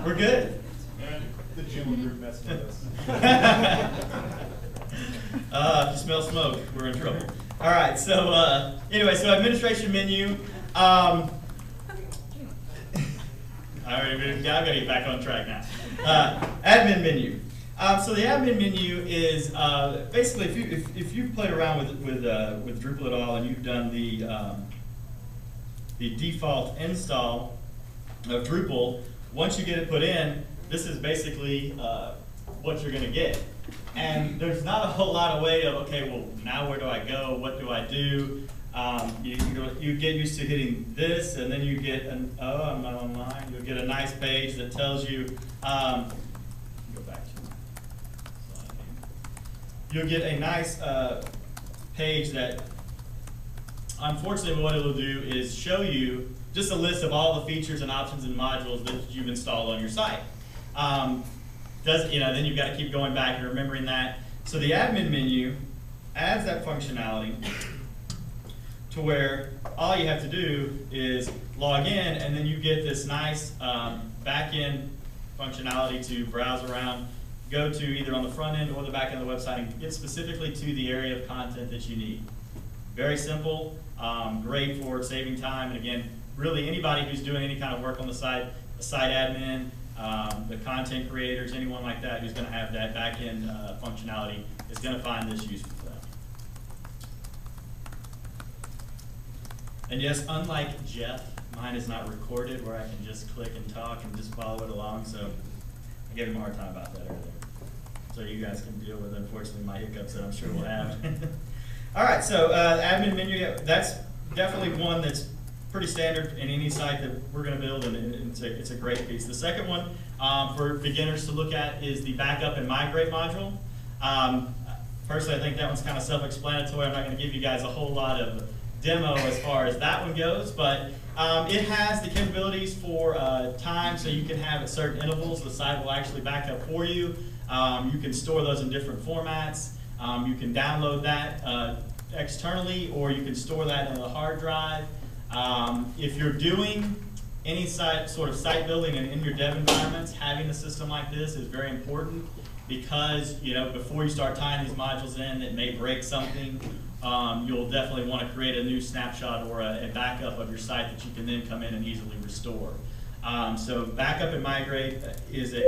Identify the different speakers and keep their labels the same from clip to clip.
Speaker 1: We're good.
Speaker 2: The Jim group messed with us.
Speaker 1: If you smell smoke, we're in trouble. All right, so anyway, so administration menu. I've got to get back on track now. Admin menu. So the admin menu is basically if you've played around with Drupal at all and you've done the default install of Drupal, once you get it put in, this is basically what you're going to get. And there's not a whole lot of way of, okay, well, now where do I go? What do I do? You get used to hitting this, and then you get an, oh, I'm not online. You'll get a nice page that tells you, go back to my slide. You'll get a nice page that, unfortunately, what it'll do is show you just a list of all the features and options and modules that you've installed on your site. Then you've got to keep going back and remembering that. So the admin menu adds that functionality to where all you have to do is log in, and then you get this nice back-end functionality to browse around, go to either on the front end or the back end of the website, and get specifically to the area of content that you need. Very simple, great for saving time, and again, really anybody who's doing any kind of work on the site, a site admin, the content creators, anyone like that who's going to have that back-end functionality is going to find this useful for them. And yes, unlike Jeff, mine is not recorded where I can just click and talk and just follow it along, so I gave him a hard time about that earlier. So you guys can deal with, unfortunately, my hiccups that I'm sure we'll have. All right, so admin menu, that's definitely one that's pretty standard in any site that we're going to build, and it's a great piece. The second one for beginners to look at is the backup and migrate module. Personally, I think that one's kind of self-explanatory. I'm not going to give you guys a whole lot of demo as far as that one goes, but it has the capabilities for time, so you can have at certain intervals the site will actually back up for you. You can store those in different formats. You can download that externally, or you can store that in a hard drive. If you're doing any sort of site building and in your dev environments, having a system like this is very important, because before you start tying these modules in, it may break something. You'll definitely want to create a new snapshot or a backup of your site that you can then come in and easily restore. So backup and migrate is a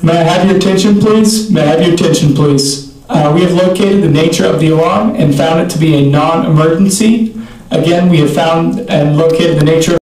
Speaker 3: May I have your attention, please? May I have your attention, please? We have located the nature of the alarm and found it to be a non-emergency. Again, we have found and located the nature of